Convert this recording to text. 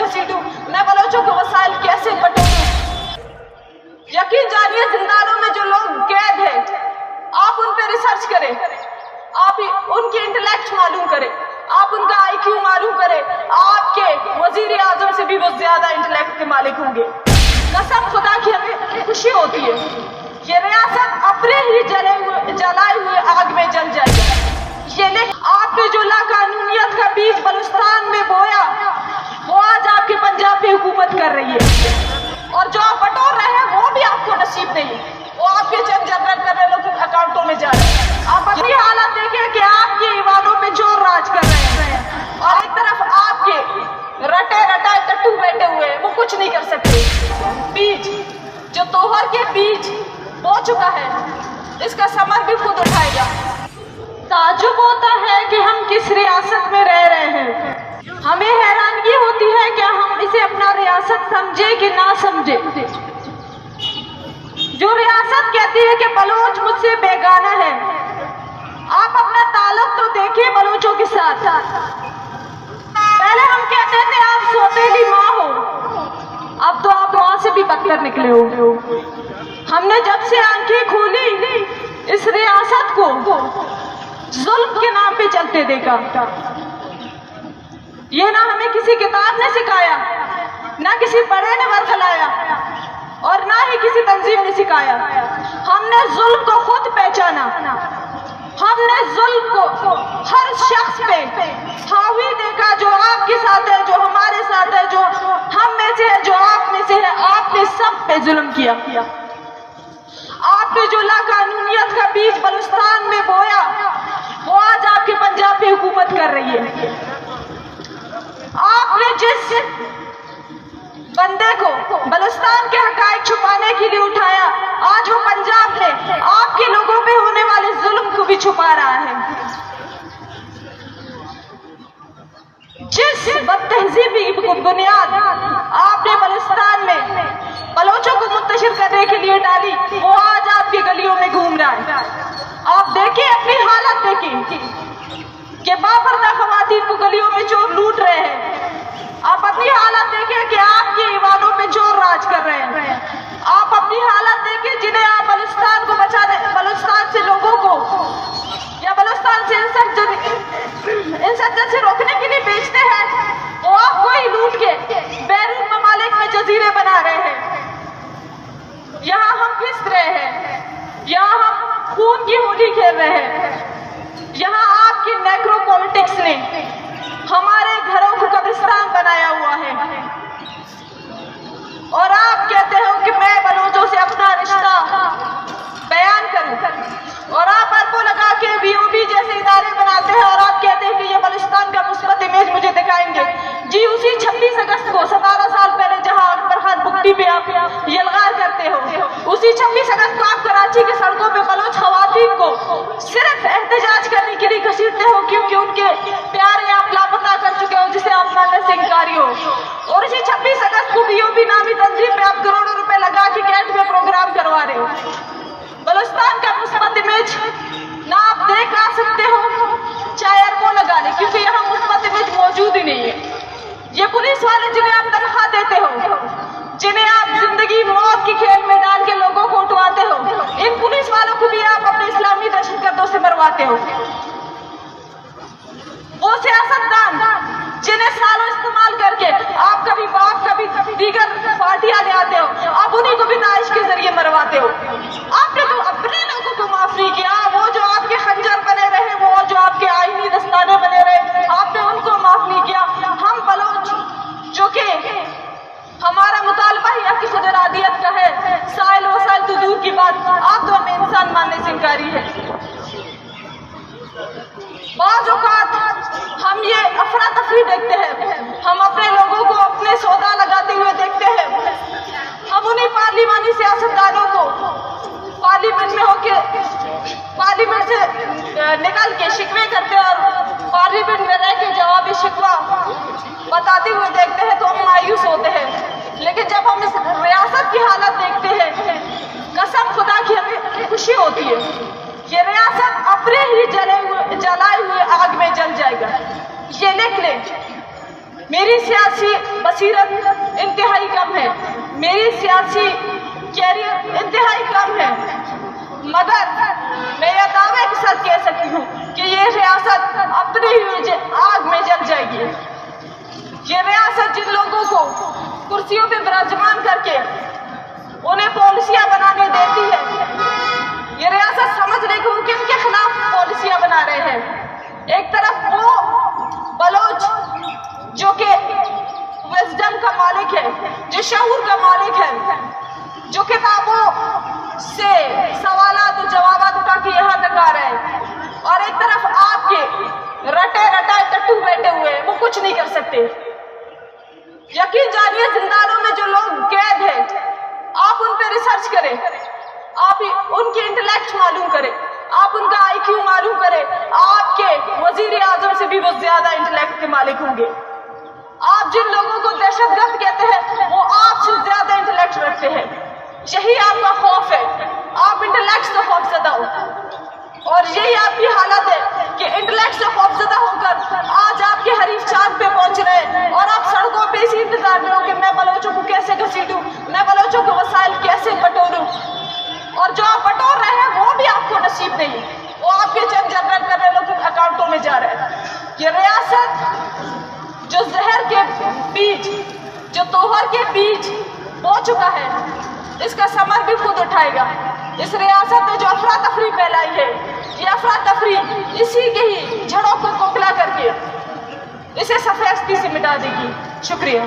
घसीटूं, मैं बलोचों के वसाइल कैसे बटोरूं। यकीन जानिए जिंदानों में जो लोग कैद हैं, आप उन पे रिसर्च करें, आप उनकी इंटेलेक्ट मालूम करें, आप उनका IQ मालूम करें, आपके वजीर आजम से भी वो ज्यादा इंटेलेक्ट के मालिक होंगे। कसम खुदा की हमें खुशी होती है, ये रियासत अपने ही जलाए हुए आग में जल जाएगी। ये आपने जो लाकानूनियत का बीज बलूचिस्तान में बोया, वो आज आपके पंजाब पे हुकूमत कर रही है, और जो आप बटोर रहे हैं वो भी आपको नसीब नहीं, वो आपके चंद जनरल करने लोगों के अकाउंटों में जा रहे हैं। आप अपनी हालत देखें कि आपके ईवानों पे चोर राज कर रहे हैं, और एक तरफ आपके रटे रटाए टट्टू बैठे हुए, वो कुछ नहीं कर सकते। बीज जो तोहर के बीज बो चुका है, इसका समर भी खुद उठाएगा। ताज्जुब होता है कि हम किस रियासत में रह रहे हैं। हमें हैरानगी होती है कि हम इसे अपना रियासत समझे कि ना समझे। जो रियासत कहती है कि बलोच मुझसे बेगाना है, आप अपना ताल्लुक तो देखिए बलोचों के साथ। पहले हम कहते थे आप सौतेली माँ हो, अब तो आप माँ से भी बदतर निकले हो। हमने जब से आंखें खोली, इस रियासत को जुल्म के नाम पे चलते देखा। ये ना हमें किसी किताब ने सिखाया, ना किसी बड़े ने बरखलाया, और ना ही किसी तंजीम ने सिखाया। हमने जुल्म को खुद पहचाना, हमने जुल्म को हर शख्स पे हावी देखा, जो आपके साथ है, जो हमारे साथ है, जो हम में से है, जो आप में से है। आपने सब पे जुल्म किया। आपने जो लाकानूनियत का बीज बलूचिस्तान में बोया, वो आज आपके पंजाब पे हुकूमत कर रही है। आपने जिस बंदे को बलूचिस्तान के हकायक छुपाने के लिए उठाया, आज वो पंजाब में आपके लोगों पे होने वाले जुल्म को भी छुपा रहा है। जिस बदतहजीबी की बुनियाद आपने बलूचिस्तान में बलोचों को मुंतशिर करने के लिए डाली, वो आज आपकी गलियों में घूम रहा है। आप देखिए, अपनी हालत देखिए कि बापर्दा खवातीन को गलियों में चोर लूट रहे हैं। आप अपनी हालत देखिए कि आपके ईवानों पे चोर राज कर रहे हैं। आप अपनी हालत देखिए, जिन्हें आप बलूचिस्तान को बचाने, बलूचिस्तान से लोगों को या बलूचिस्तान से इंसर्जन से रोकने के लिए बेचते हैं, वो आपको ही लूट के बैरून ममालिक में जजीरे बना रहे हैं। यहाँ हम फिस रहे हैं, यहाँ हम खून की होली खेल रहे हैं। यहाँ आपकी नेक्रो पॉलिटिक्स ने हमारे घरों को कब्रिस्तान बनाया हुआ है, और आप कहते हो कि मैं बलोचों से अपना रिश्ता बयान करूं, और आप अरबों लगा के BOB जैसे इदारे बनाते हैं, और आप कहते हैं कि ये बलूचिस्तान का मुस्बत इमेज मुझे दिखाएंगे। जी, उसी 26 अगस्त को 17 साल पहले जहां अकबर खान बुकटी पे आप यलगार करते हो, उसी 26 अगस्त को आप कराची की सड़कों पे बलोच खवातीन को सिर्फ एहतजाज करने के लिए घसीटते हो, क्योंकि उनके प्यारे आप लापता कर चुके हो, जिसे आप मानने से इंकारी हो। और इसी 26 अगस्त को BOB नामी तंजीम पे आप करोड़ों रुपए लगा के कैंट में प्रोग्राम करवा रहे हो। बलूचिस्तान का मुस्बत इमेज ना आप देख आ सकते हो, चाहे अरबों लगा ले, क्योंकि यहाँ मुस्बत इमेज मौजूद ही नहीं है। ये पुलिस वाले जिन्हें आप तनख्वाह देते हो, जिन्हें आप जिंदगी मौत की खेल में डाल के लोगों को उठवाते हो, इन पुलिस वालों को भी आप अपने इस्लामी दहशतगर्दों से मरवाते हो। वो सियासतदान जिन्हें सालों इस्तेमाल करके आप कभी बाप कभी दीगर पार्टियां ले आते हो, आप उन्हीं को भी दाइश के जरिए मरवाते हो। आपने तो अपने लोगों को माफ नहीं किया, वो जो आपके खंजर बने रहे, वो जो आपके आईनी दस्ताने बने रहे, आपने उनको माफ नहीं किया। हम बलोच जो कि हमारा मुतालबा ही आपकी खुदरादियत का है, साइल वसाइल तो दूर की बात, आप तो हमें इंसान मानने से इनकारी है। बाज़ औक़ात हम ये अफरा तफरी देखते हैं, हम अपने लोगों को अपने सौदा लगाते हुए देखते हैं। हम उन्हीं पार्लिमानी सियासतदानों को पार्लियामेंट में होके पार्लियामेंट से निकल के शिकवे करते हैं, और पार्लियामेंट में रह के जवाबी शिकवा बताते हुए देखते हैं, तो हम मायूस होते हैं। लेकिन जब हम इस रियासत की हालत देखते हैं, कसम खुदा की हमें खुशी होती है। ये रियासत अपने ही जलाए हुए आग में जल जाएगा। ये लिख ले, میری سیاسی بصیرت انتہائی کم ہے، میری سیاسی کیریئر انتہائی کم ہے، مگر میں یہ دعوے کے ساتھ کہہ سکتی ہوں کہ یہ ریاست اپنی ہی آگ میں جل جائے گی۔ یہ ریاست جن لوگوں کو کرسیوں پہ براجمان کر کے انہیں پالیسیاں بنانے دیتی ہے، یہ ریاست سمجھ لے کہ وہ کن کے خلاف پالیسیاں بنا رہے ہیں۔ ایک طرف وہ بلوچ جو کہ وزڈم کا مالک ہے، جو شعور کا مالک ہے، جو کتابوں سے سوالات و جوابات اٹھا کے یہاں تک آ رہے ہیں، اور ایک طرف آپ کے رٹے رٹائے ٹٹو بیٹھے ہوئے وہ کچھ نہیں کر سکتے۔ یقین جانیے زندانوں میں جو لوگ قید ہیں، آپ ان پہ ریسرچ کریں، آپ ان کی انٹلیکٹ معلوم کریں، آپ ان کا آئی کیو معلوم کریں، آپ کے وزیر اعظم سے بھی وہ زیادہ انٹلیکٹ کے مالک ہوں گے۔ آپ جن لوگوں کو دہشت گرد کہتے ہیں وہ آپ سے زیادہ انٹلیکٹ رکھتے ہیں، یہی آپ کا خوف ہے، آپ انٹلیکٹ سے خوف زدہ ہو، اور یہی آپ کی حالت ہے کہ انٹلیکٹ سے خوف زدہ ہو کر آج آپ کے حریف چاند پہ پہنچ رہے ہیں، اور آپ سڑکوں پہ اسی انتظار میں ہو کہ میں بلوچوں کو کیسے گھسیٹوں، میں بلوچوں کے وسائل کیسے بٹوروں، اور جو آپ بٹور رہے ہیں وہ بھی آپ کو نصیب نہیں، وہ آپ کے چند جنرل کرنے لوگ کے اکاؤنٹوں میں جا رہے ہیں۔ یہ ریاست جو زہر کے بیج، جو توہر کے بیج بو چکا ہے، اس کا ثمر بھی خود اٹھائے گا۔ اس ریاست نے جو افراتفری پھیلائی ہے، یہ افراتفری اسی کے ہی جڑوں کو کھوکھلا کر کے اسے سفیدی سے مٹا دے گی۔ شکریہ۔